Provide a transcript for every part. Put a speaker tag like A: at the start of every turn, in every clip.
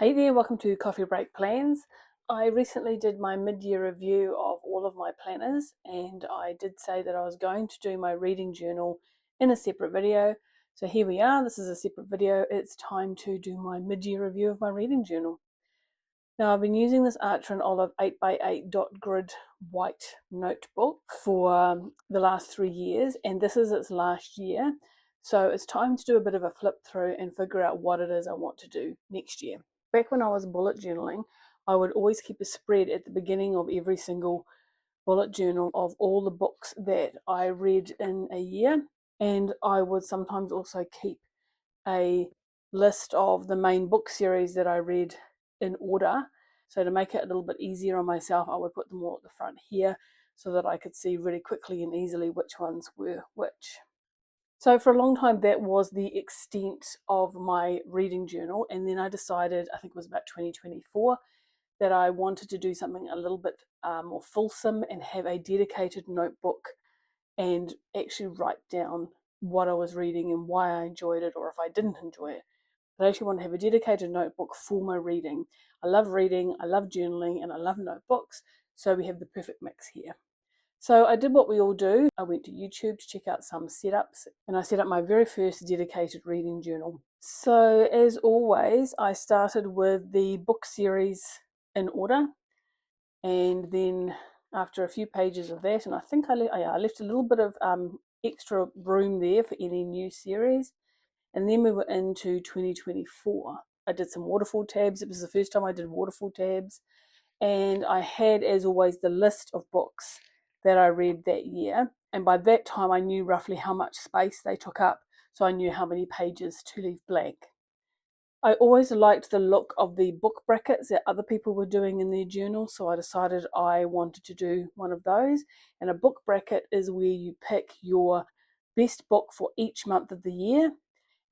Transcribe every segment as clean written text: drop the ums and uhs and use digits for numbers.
A: Hey there, welcome to Coffee Break Plans. I recently did my mid-year review of all of my planners, and I did say that I was going to do my reading journal in a separate video. So here we are, this is a separate video. It's time to do my mid-year review of my reading journal. Now I've been using this Archer & Olive 8x8 dot grid white notebook for the last 3 years, and this is its last year. So it's time to do a bit of a flip through and figure out what it is I want to do next year. Back when I was bullet journaling, I would always keep a spread at the beginning of every single bullet journal of all the books that I read in a year, and I would sometimes also keep a list of the main book series that I read in order. So to make it a little bit easier on myself, I would put them all at the front here so that I could see really quickly and easily which ones were which. So for a long time, that was the extent of my reading journal. And then I decided, I think it was about 2024, that I wanted to do something a little bit more fulsome and have a dedicated notebook and actually write down what I was reading and why I enjoyed it or if I didn't enjoy it. I actually want to have a dedicated notebook for my reading. I love reading, I love journaling, and I love notebooks. So we have the perfect mix here. So I did what we all do. I went to YouTube to check out some setups, and I set up my very first dedicated reading journal. So as always, I started with the book series in order, and then after a few pages of that, and I think I left a little bit of extra room there for any new series, and then we were into 2024. I did some waterfall tabs. It was the first time I did waterfall tabs, and I had, as always, the list of books that I read that year, and by that time I knew roughly how much space they took up, so I knew how many pages to leave blank. I always liked the look of the book brackets that other people were doing in their journal, so I decided I wanted to do one of those. And a book bracket is where you pick your best book for each month of the year,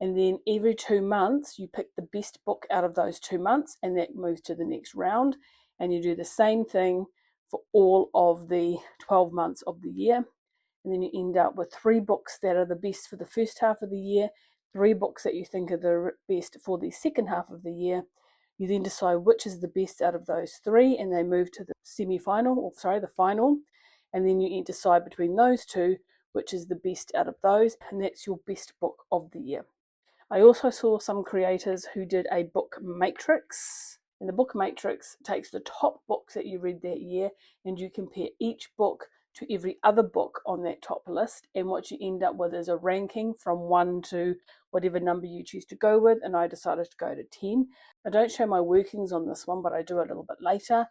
A: and then every 2 months you pick the best book out of those 2 months, and that moves to the next round. And you do the same thing for all of the 12 months of the year. And then you end up with 3 books that are the best for the first half of the year, 3 books that you think are the best for the second half of the year. You then decide which is the best out of those 3, and they move to the the final. And then you decide between those 2 which is the best out of those, and that's your best book of the year. I also saw some creators who did a book matrix, and the book matrix takes the top books that you read that year, and you compare each book to every other book on that top list, and what you end up with is a ranking from 1 to whatever number you choose to go with, and I decided to go to 10. I don't show my workings on this one, but I do a little bit later.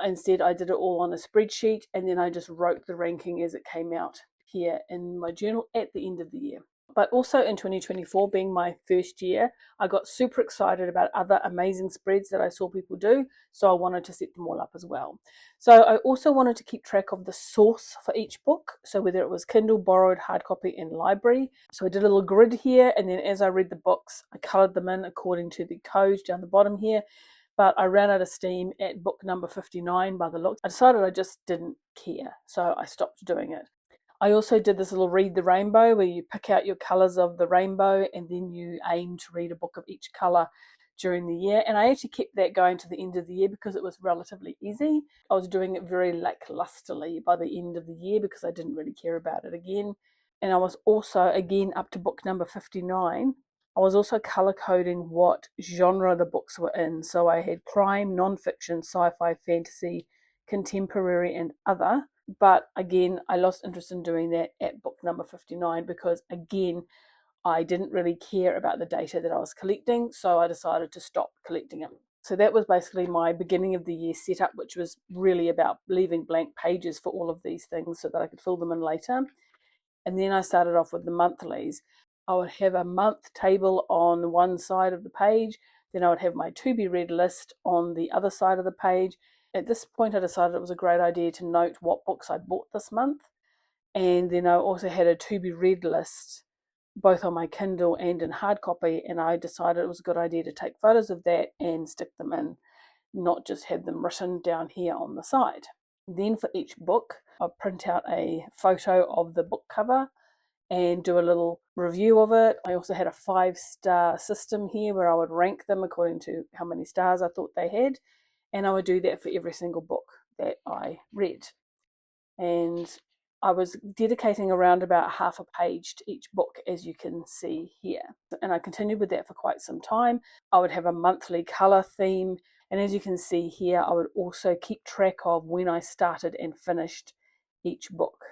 A: Instead, I did it all on a spreadsheet, and then I just wrote the ranking as it came out here in my journal at the end of the year. But also in 2024, being my first year, I got super excited about other amazing spreads that I saw people do, so I wanted to set them all up as well. So I also wanted to keep track of the source for each book, so whether it was Kindle, borrowed, hard copy, and library. So I did a little grid here, and then as I read the books, I coloured them in according to the codes down the bottom here. But I ran out of steam at book number 59 by the looks. I decided I just didn't care, so I stopped doing it. I also did this little read the rainbow where you pick out your colours of the rainbow and then you aim to read a book of each colour during the year. And I actually kept that going to the end of the year because it was relatively easy. I was doing it very lacklusterly by the end of the year because I didn't really care about it again. And I was also, again, up to book number 59. I was also colour coding what genre the books were in. So I had crime, non-fiction, sci-fi, fantasy, contemporary, and other. But again, I lost interest in doing that at book number 59 because, again, I didn't really care about the data that I was collecting, so I decided to stop collecting it. So that was basically my beginning of the year setup, which was really about leaving blank pages for all of these things so that I could fill them in later. And then I started off with the monthlies. I would have a month table on one side of the page, then I would have my to be read list on the other side of the page. At this point, I decided it was a great idea to note what books I bought this month. And then I also had a to be read list, both on my Kindle and in hard copy. And I decided it was a good idea to take photos of that and stick them in, not just have them written down here on the side. Then for each book, I'll print out a photo of the book cover and do a little review of it. I also had a 5-star system here where I would rank them according to how many stars I thought they had, and I would do that for every single book that I read. And I was dedicating around about half a page to each book, as you can see here. And I continued with that for quite some time. I would have a monthly colour theme, and as you can see here, I would also keep track of when I started and finished each book.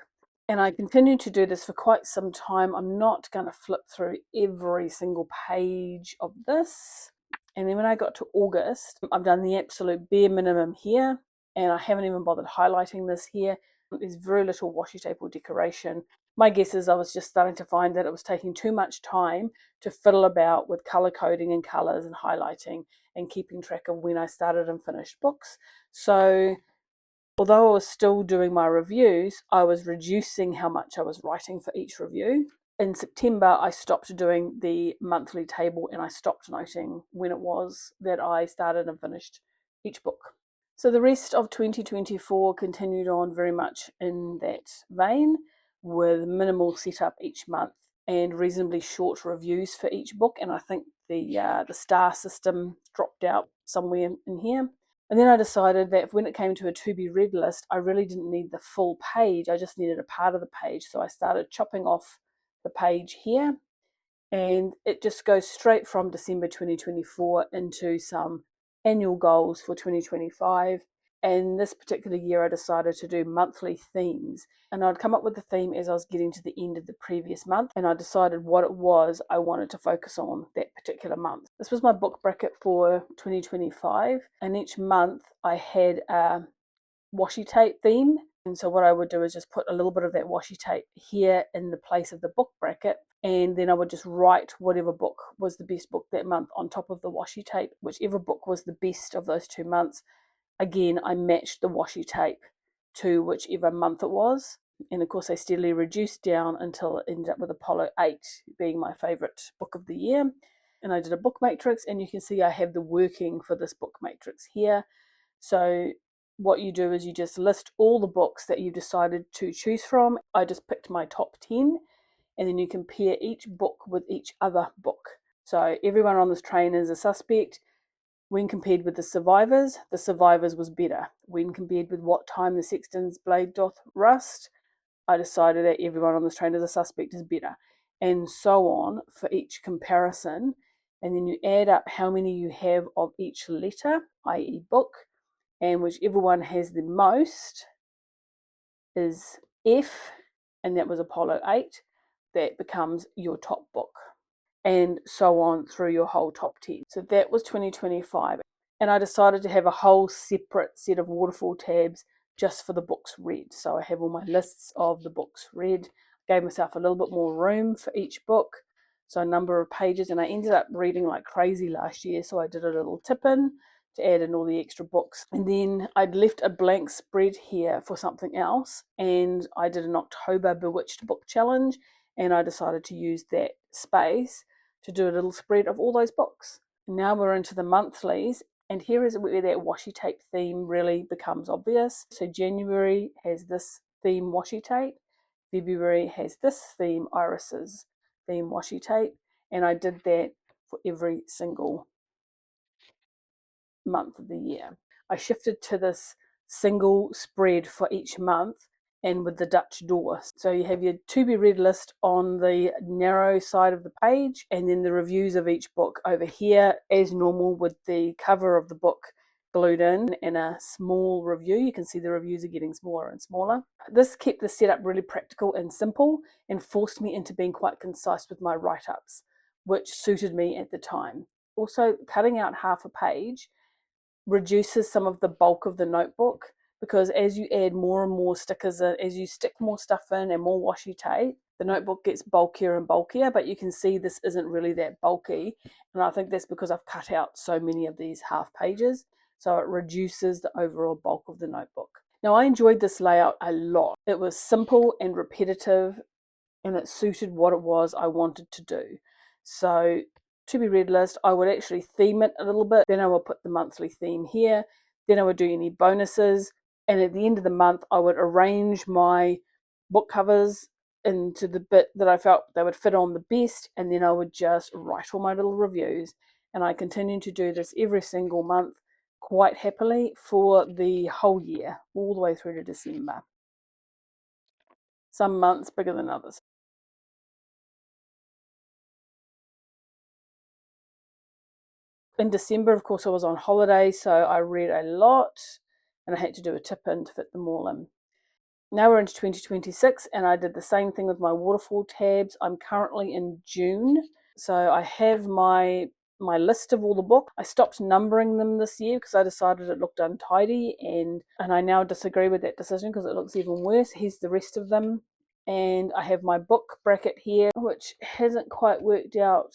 A: And I continued to do this for quite some time. I'm not going to flip through every single page of this. And then when I got to August, I've done the absolute bare minimum here, and I haven't even bothered highlighting this here. There's very little washi tape or decoration. My guess is I was just starting to find that it was taking too much time to fiddle about with color coding and colors and highlighting and keeping track of when I started and finished books. So although I was still doing my reviews, I was reducing how much I was writing for each review. In September, I stopped doing the monthly table and I stopped noting when it was that I started and finished each book. So the rest of 2024 continued on very much in that vein, with minimal setup each month and reasonably short reviews for each book. And I think the star system dropped out somewhere in here. And then I decided that when it came to a to be read list, I really didn't need the full page. I just needed a part of the page. So I started chopping off the page here, and it just goes straight from December 2024 into some annual goals for 2025. And this particular year, I decided to do monthly themes. And I'd come up with the theme as I was getting to the end of the previous month, and I decided what it was I wanted to focus on that particular month. This was my book bracket for 2025, and each month I had a washi tape theme. And so what I would do is just put a little bit of that washi tape here in the place of the book bracket, and then I would just write whatever book was the best book that month on top of the washi tape. Whichever book was the best of those 2 months, again, I matched the washi tape to whichever month it was. And of course, I steadily reduced down until it ended up with Apollo 8 being my favourite book of the year. And I did a book matrix, and you can see I have the working for this book matrix here. So what you do is you just list all the books that you've decided to choose from. I just picked my top 10, and then you compare each book with each other book. So everyone on this train is a suspect. When compared with the survivors was better. When compared with what time the sexton's blade doth rust, I decided that everyone on this train is a suspect is better. And so on for each comparison. And then you add up how many you have of each letter, i.e. book, and whichever one has the most is F, and that was Apollo 8. That becomes your top book, and so on through your whole top 10. So that was 2025. And I decided to have a whole separate set of waterfall tabs just for the books read. So I have all my lists of the books read. Gave myself a little bit more room for each book, so a number of pages, and I ended up reading like crazy last year. So I did a little tip in to add in all the extra books, and then I'd left a blank spread here for something else, and I did an October Bewitched book challenge, and I decided to use that space to do a little spread of all those books. Now we're into the monthlies, and here is where that washi tape theme really becomes obvious. So January has this theme washi tape, February has this theme, Iris's theme washi tape, and I did that for every single month of the year. I shifted to this single spread for each month, and with the Dutch door. So you have your to be read list on the narrow side of the page, and then the reviews of each book over here as normal, with the cover of the book glued in and a small review. You can see the reviews are getting smaller and smaller. This kept the setup really practical and simple and forced me into being quite concise with my write-ups, which suited me at the time. Also, cutting out half a page reduces some of the bulk of the notebook, because as you add more and more stickers in, as you stick more stuff in and more washi tape, the notebook gets bulkier and bulkier. But you can see this isn't really that bulky, and I think that's because I've cut out so many of these half pages, so it reduces the overall bulk of the notebook. Now, I enjoyed this layout a lot. It was simple and repetitive, and it suited what it was I wanted to do. So to be read list, I would actually theme it a little bit. Then I would put the monthly theme here. Then I would do any bonuses. And at the end of the month, I would arrange my book covers into the bit that I felt they would fit on the best, and then I would just write all my little reviews. And I continued to do this every single month quite happily for the whole year, all the way through to December. Some months bigger than others. In December, of course, I was on holiday, so I read a lot and I had to do a tip in to fit them all in. Now we're into 2026 and I did the same thing with my waterfall tabs. I'm currently in June. So I have my list of all the books. I stopped numbering them this year because I decided it looked untidy, and I now disagree with that decision because it looks even worse. Here's the rest of them. And I have my book bracket here, which hasn't quite worked out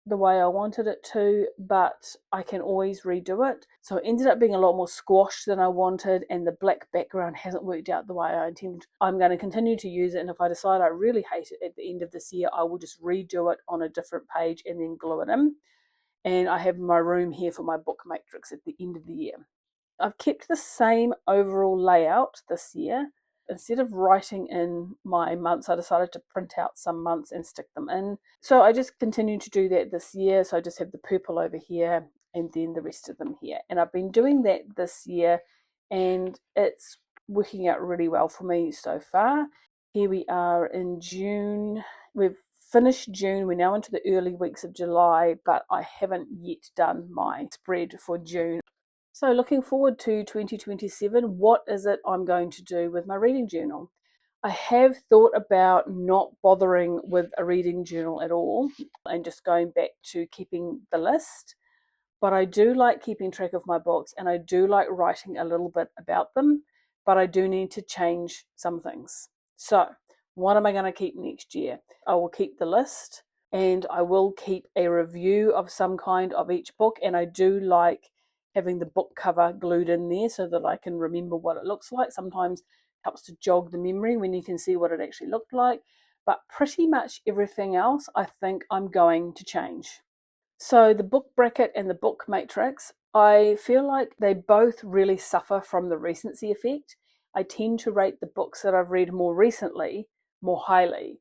A: the way I wanted it to, but I can always redo it. So it ended up being a lot more squashed than I wanted, and the black background hasn't worked out the way I intended. I'm going to continue to use it, and if I decide I really hate it at the end of this year, I will just redo it on a different page and then glue it in. And I have my room here for my book matrix at the end of the year. I've kept the same overall layout this year. Instead of writing in my months, I decided to print out some months and stick them in. So I just continued to do that this year. So I just have the purple over here and then the rest of them here. And I've been doing that this year and it's working out really well for me so far. Here we are in June. We've finished June. We're now into the early weeks of July, but I haven't yet done my spread for June. So looking forward to 2027, what is it I'm going to do with my reading journal? I have thought about not bothering with a reading journal at all and just going back to keeping the list. But I do like keeping track of my books and I do like writing a little bit about them, but I do need to change some things. So, what am I going to keep next year? I will keep the list and I will keep a review of some kind of each book, and I do like having the book cover glued in there so that I can remember what it looks like. Sometimes it helps to jog the memory when you can see what it actually looked like, but pretty much everything else I think I'm going to change. So the book bracket and the book matrix, I feel like they both really suffer from the recency effect. I tend to rate the books that I've read more recently more highly.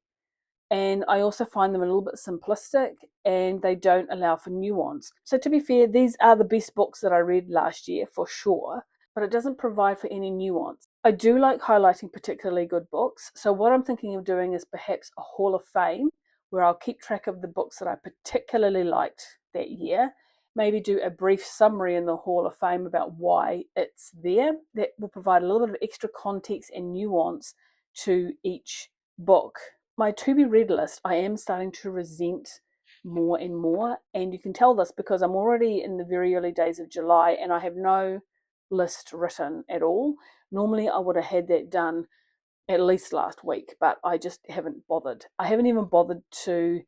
A: And I also find them a little bit simplistic and they don't allow for nuance. So to be fair, these are the best books that I read last year for sure, but it doesn't provide for any nuance. I do like highlighting particularly good books. So what I'm thinking of doing is perhaps a Hall of Fame where I'll keep track of the books that I particularly liked that year. Maybe do a brief summary in the Hall of Fame about why it's there. That will provide a little bit of extra context and nuance to each book. My to be read list, I am starting to resent more and more. And you can tell this because I'm already in the very early days of July and I have no list written at all. Normally, I would have had that done at least last week, but I just haven't bothered. I haven't even bothered to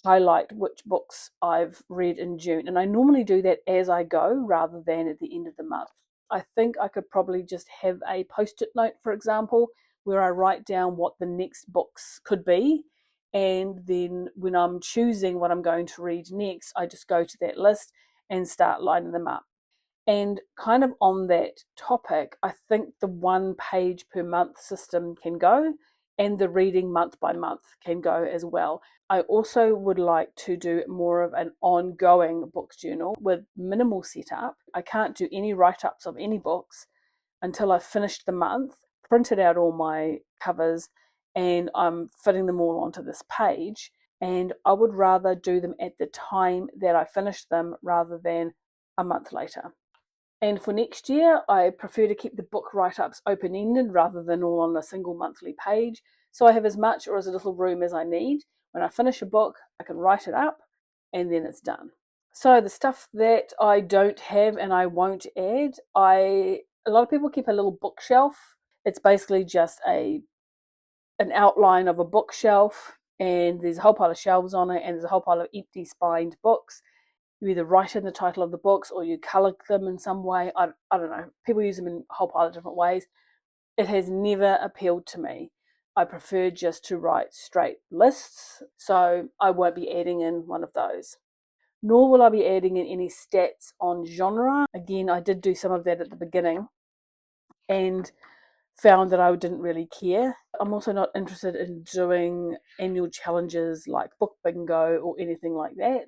A: highlight which books I've read in June. And I normally do that as I go rather than at the end of the month. I think I could probably just have a post it note, for example, where I write down what the next books could be. And then when I'm choosing what I'm going to read next, I just go to that list and start lining them up. And kind of on that topic, I think the 1 page per month system can go, and the reading month by month can go as well. I also would like to do more of an ongoing book journal with minimal setup. I can't do any write ups of any books until I've finished the month, printed out all my covers, and I'm fitting them all onto this page. And I would rather do them at the time that I finish them rather than a month later. And for next year, I prefer to keep the book write ups open ended rather than all on a single monthly page. So I have as much or as little room as I need. When I finish a book, I can write it up and then it's done. So the stuff that I don't have and I won't add, a lot of people keep a little bookshelf. It's basically just an outline of a bookshelf and there's a whole pile of shelves on it and there's a whole pile of empty spined books. You either write in the title of the books or you colour them in some way. I don't know. People use them in a whole pile of different ways. It has never appealed to me. I prefer just to write straight lists, so I won't be adding in one of those. Nor will I be adding in any stats on genre. Again, I did do some of that at the beginning, and found that I didn't really care. I'm also not interested in doing annual challenges like book bingo or anything like that.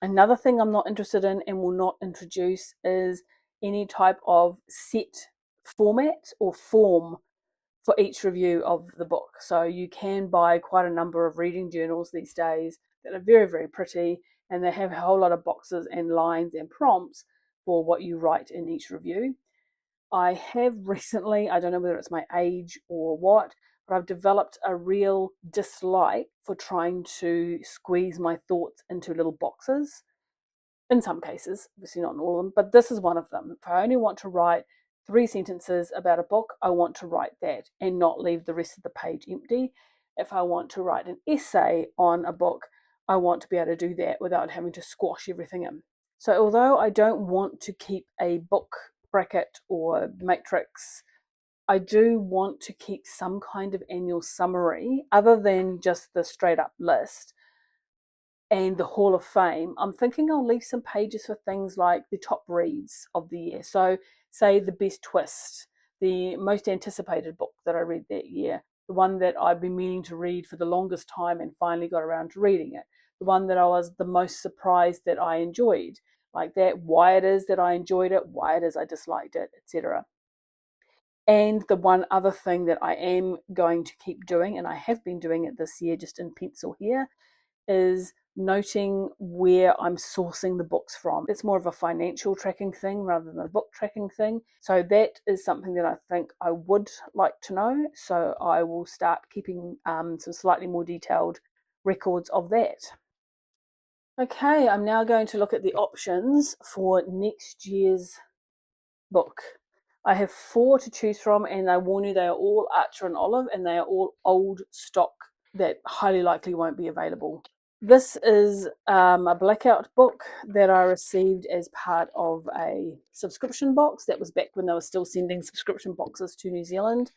A: Another thing I'm not interested in and will not introduce is any type of set format or form for each review of the book. So you can buy quite a number of reading journals these days that are very, very pretty, and they have a whole lot of boxes and lines and prompts for what you write in each review. I have recently, I don't know whether it's my age or what, but I've developed a real dislike for trying to squeeze my thoughts into little boxes. In some cases, obviously not in all of them, but this is one of them. If I only want to write 3 sentences about a book, I want to write that and not leave the rest of the page empty. If I want to write an essay on a book, I want to be able to do that without having to squash everything in. So although I don't want to keep a book bracket or matrix, I do want to keep some kind of annual summary other than just the straight up list and the Hall of Fame. I'm thinking I'll leave some pages for things like the top reads of the year. So, say the best twist, the most anticipated book that I read that year, the one that I've been meaning to read for the longest time and finally got around to reading it, the one that I was the most surprised that I enjoyed, like that, why it is that I enjoyed it, why it is I disliked it, etc. And the one other thing that I am going to keep doing, and I have been doing it this year just in pencil here, is noting where I'm sourcing the books from. It's more of a financial tracking thing rather than a book tracking thing. So that is something that I think I would like to know. So I will start keeping some slightly more detailed records of that. Okay, I'm now going to look at the options for next year's book. I have 4 to choose from, and I warn you, they are all Archer and Olive, and they are all old stock that highly likely won't be available. This is a blackout book that I received as part of a subscription box. That was back when they were still sending subscription boxes to New Zealand.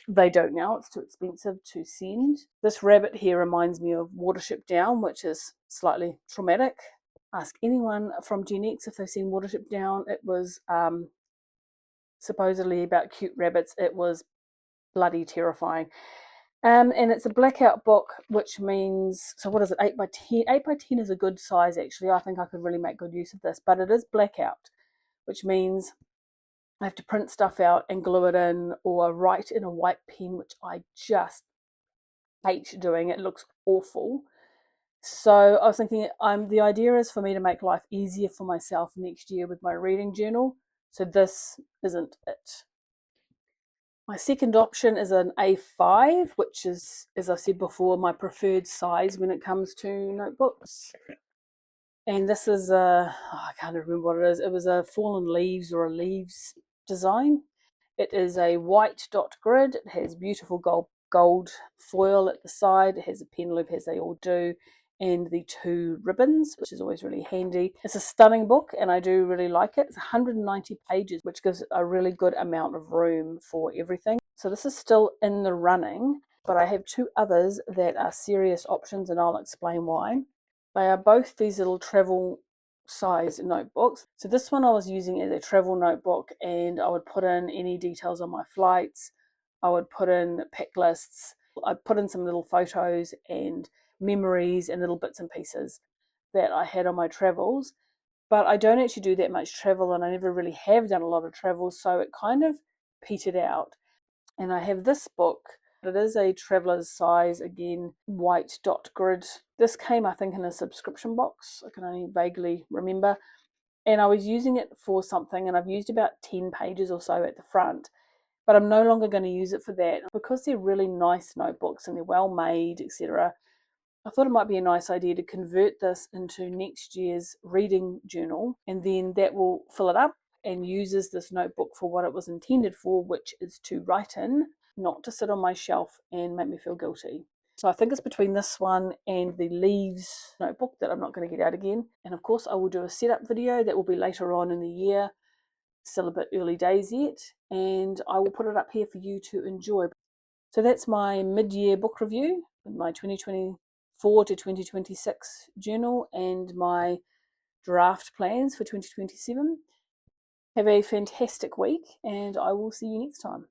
A: They don't now, it's too expensive to send. This rabbit here reminds me of Watership Down, which is slightly traumatic. Ask anyone from Gen X if they've seen Watership Down. It was supposedly about cute rabbits. It was bloody terrifying. And it's a blackout book, which means, so what is it, 8 by 10? 8 by 10 is a good size, actually. I think I could really make good use of this, but it is blackout, which means I have to print stuff out and glue it in or write in a white pen, which I just hate doing. It looks awful. So I was thinking, the idea is for me to make life easier for myself next year with my reading journal. So this isn't it. My second option is an A5, which is, as I said before, my preferred size when it comes to notebooks. And this is I can't remember what it is. It was a fallen leaves or a leaves design. It is a white dot grid. It has beautiful gold foil at the side. It has a pen loop, as they all do, and the 2 ribbons, which is always really handy. It's a stunning book, and I do really like it. It's 190 pages, which gives a really good amount of room for everything. So this is still in the running, but I have 2 others that are serious options, and I'll explain why. They are both these little travel size notebooks. So this one I was using as a travel notebook, and I would put in any details on my flights. I would put in pack lists. I'd put in some little photos and memories and little bits and pieces that I had on my travels. But I don't actually do that much travel, and I never really have done a lot of travel, so it kind of petered out. And I have this book. It is a traveler's size, again, white dot grid. This came, I think, in a subscription box. I can only vaguely remember. And I was using it for something, and I've used about 10 pages or so at the front. But I'm no longer going to use it for that. Because they're really nice notebooks and they're well made, etc., I thought it might be a nice idea to convert this into next year's reading journal, and then that will fill it up and uses this notebook for what it was intended for, which is to write in, not to sit on my shelf and make me feel guilty. So I think it's between this one and the Leaves notebook that I'm not going to get out again. And of course I will do a setup video that will be later on in the year, still a bit early days yet, and I will put it up here for you to enjoy. So that's my mid-year book review, my 2024 to 2026 journal, and my draft plans for 2027. Have a fantastic week, and I will see you next time.